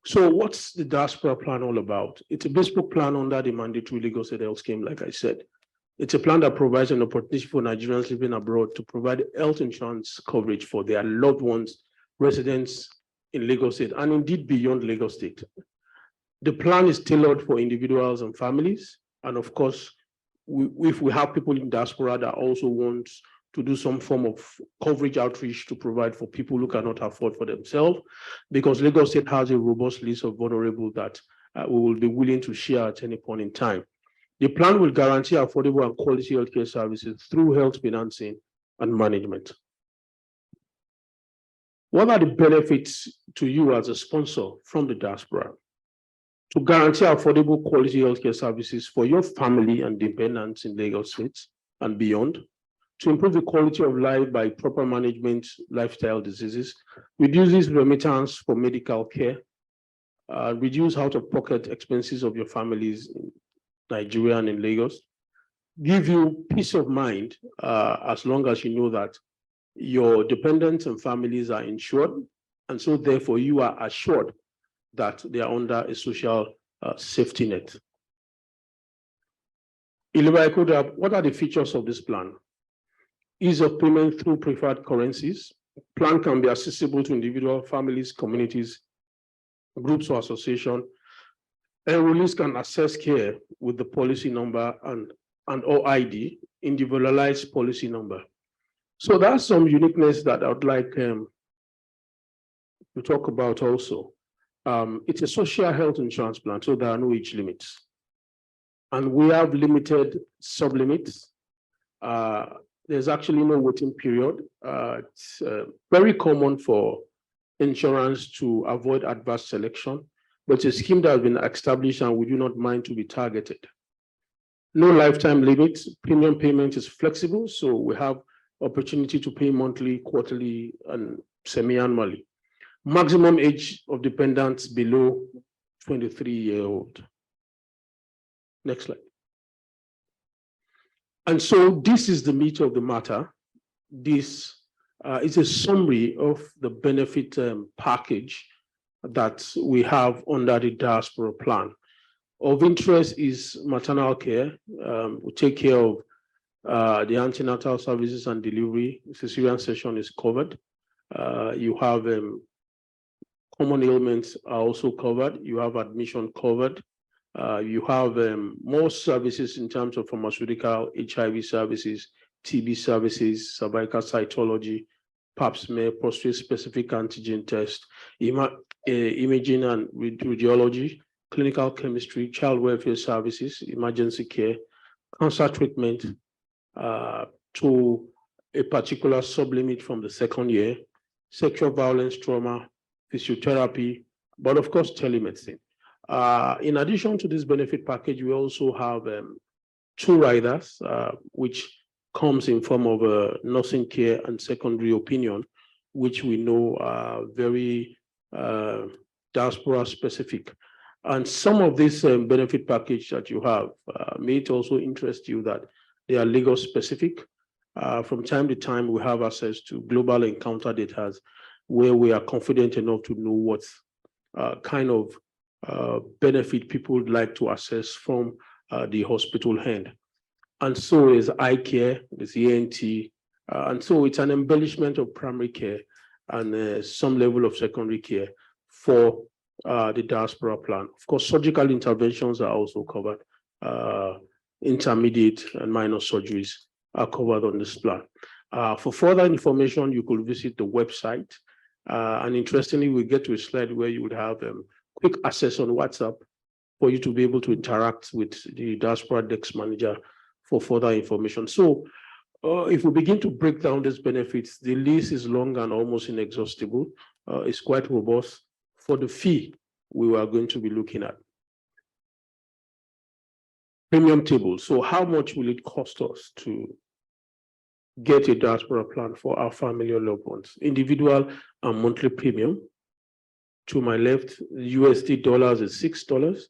So what's the diaspora plan all about? It's a bespoke plan under the mandatory Lagos State Health Scheme, like I said. It's a plan that provides an opportunity for Nigerians living abroad to provide health insurance coverage for their loved ones, residents in Lagos State, and indeed beyond Lagos State. The plan is tailored for individuals and families. And of course, if we have people in diaspora that also want to do some form of coverage outreach to provide for people who cannot afford for themselves, because Lagos State has a robust list of vulnerable that we will be willing to share at any point in time. The plan will guarantee affordable and quality healthcare services through health financing and management. What are the benefits to you as a sponsor from the diaspora? To guarantee affordable quality healthcare services for your family and dependents in Lagos State and beyond. To improve the quality of life by proper management, lifestyle diseases, reduces remittance for medical care, reduce out-of-pocket expenses of your families in Nigeria and in Lagos, give you peace of mind as long as you know that your dependents and families are insured, and so therefore you are assured that they are under a social safety net. Ilera-Eko Diaspora, what are the features of this plan? Ease of payment through preferred currencies. Plan can be accessible to individual families, communities, groups or associations. Enrollees can access care with the policy number and or ID, individualized policy number. So that's some uniqueness that I would like to talk about also. It's a social health insurance plan, so there are no age limits. And we have limited sub-limits. There's actually no waiting period. It's very common for insurance to avoid adverse selection, but it's a scheme that has been established and we do not mind to be targeted. No lifetime limits. Premium payment is flexible, so we have opportunity to pay monthly, quarterly, and semi-annually. Maximum age of dependents below 23-year-old. Next slide. And so this is the meat of the matter. This is a summary of the benefit package that we have under the diaspora plan. Of interest is maternal care. We take care of the antenatal services and delivery. Cesarean section is covered. You have common ailments are also covered. You have admission covered. You have more services in terms of pharmaceutical, HIV services, TB services, cervical cytology, pap smear, prostate-specific antigen test, imaging and radiology, clinical chemistry, child welfare services, emergency care, cancer treatment to a particular sublimit from the second year, sexual violence, trauma, physiotherapy, but of course, telemedicine. In addition to this benefit package, we also have 2 riders, which comes in form of nursing care and secondary opinion, which we know are very diaspora specific. And some of this benefit package that you have may it also interest you that they are Lagos specific. From time to time, we have access to global encounter data where we are confident enough to know what kind of benefit people would like to access from the hospital hand. And so is eye care, there's ENT, and so it's an embellishment of primary care and some level of secondary care for the diaspora plan. Of course, surgical interventions are also covered. Intermediate and minor surgeries are covered on this plan. For further information, you could visit the website. And interestingly, we get to a slide where you would have quick access on WhatsApp for you to be able to interact with the diaspora desk manager for further information. So if we begin to break down these benefits, the list is long and almost inexhaustible. It's quite robust for the fee we are going to be looking at. Premium table. So how much will it cost us to get a diaspora plan for our family or loved ones? Individual and monthly premium. To my left, USD dollars is $6.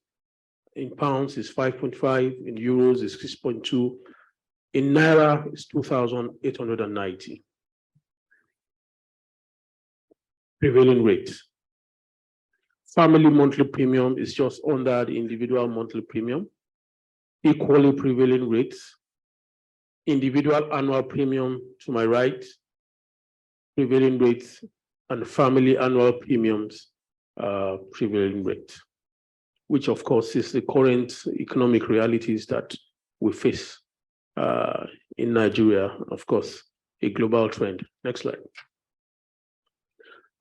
In pounds is 5.5. In euros is 6.2. In naira is 2,890. Prevailing rate. Family monthly premium is just under the individual monthly premium. Equally prevailing rates. Individual annual premium to my right, prevailing rates, and family annual premiums, prevailing rate, which of course is the current economic realities that we face in Nigeria, of course, a global trend. Next slide.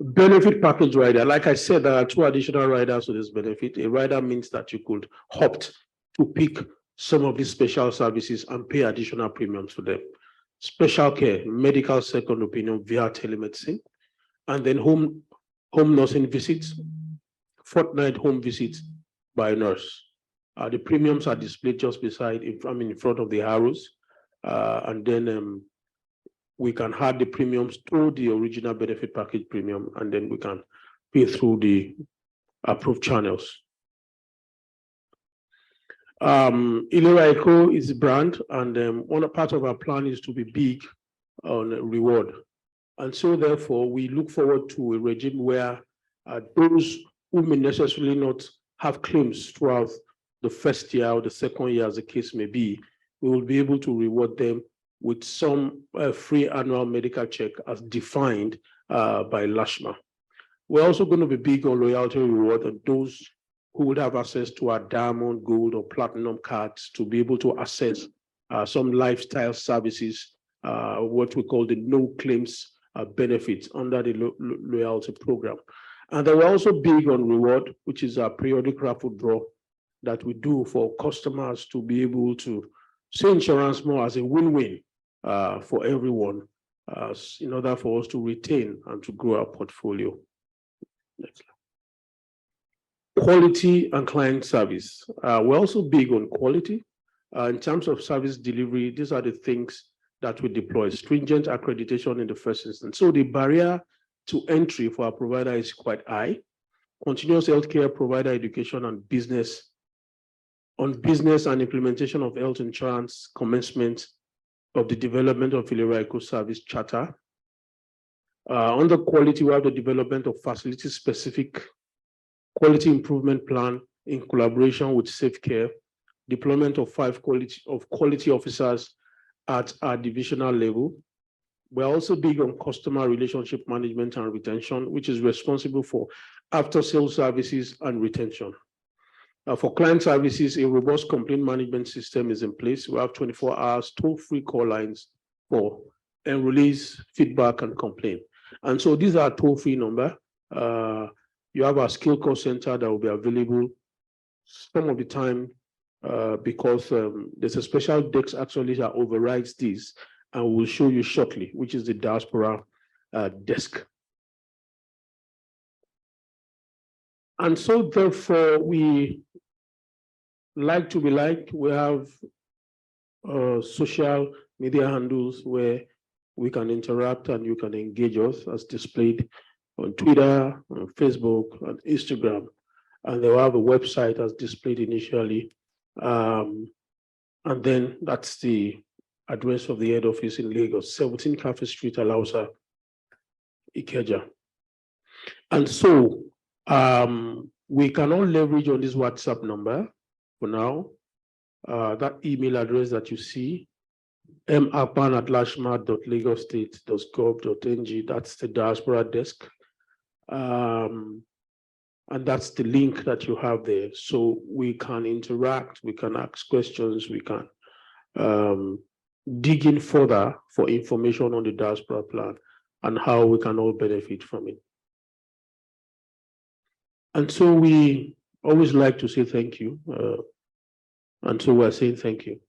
Benefit package rider. Like I said, there are 2 additional riders to this benefit. A rider means that you could opt to pick some of these special services and pay additional premiums for them. Special care, medical second opinion via telemedicine, and then home nursing visits, fortnight home visits by a nurse. The premiums are displayed just beside, in front of the arrows, and then we can add the premiums to the original benefit package premium, and then we can pay through the approved channels. Ilera-Eko is a brand, and one part of our plan is to be big on reward. And so therefore, we look forward to a regime where those who may necessarily not have claims throughout the first year or the second year, as the case may be, we will be able to reward them with some free annual medical check as defined by LASHMA. We're also going to be big on loyalty reward, and those who would have access to our diamond, gold, or platinum cards to be able to access some lifestyle services, what we call the no claims benefits under the loyalty program. And then we're also big on reward, which is a periodic raffle draw that we do for customers to be able to see insurance more as a win-win for everyone, in order for us to retain and to grow our portfolio. Next slide. Quality and client service. We're also big on quality. In terms of service delivery, these are the things that we deploy. Stringent accreditation in the first instance. So the barrier to entry for our provider is quite high. Continuous healthcare provider education and business and implementation of health insurance, commencement of the development of Ilera-Eko service charter. Under quality, we have the development of facility-specific quality improvement plan in collaboration with Safe Care, deployment of 5 quality officers at our divisional level. We're also big on customer relationship management and retention, which is responsible for after-sales services and retention. For client services, a robust complaint management system is in place. We have 24 hours toll-free call lines for enrollees, feedback, and complaint. And so these are toll-free number. You have our skill call center that will be available some of the time because there's a special desk actually that overrides this, and we'll show you shortly, which is the diaspora desk. And so therefore, we like to be liked. We have social media handles where we can interact and you can engage us as displayed on Twitter, on Facebook, on Instagram, and they will have a website as displayed initially. And then that's the address of the head office in Lagos, 17 Cafe Street, Alausa, Ikeja. And so we cannot leverage on this WhatsApp number for now. That email address that you see, marpan@lashma.lagostate.gov.ng, that's the diaspora desk. And that's the link that you have there. So we can interact, we can ask questions, we can dig in further for information on the diaspora plan and how we can all benefit from it. And so we always like to say thank you. And so we're saying thank you.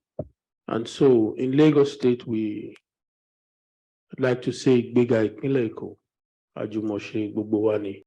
And so in Lagos State, we like to say, Bega Ilera-Eko, Ajumoshe Gbogbo Wani.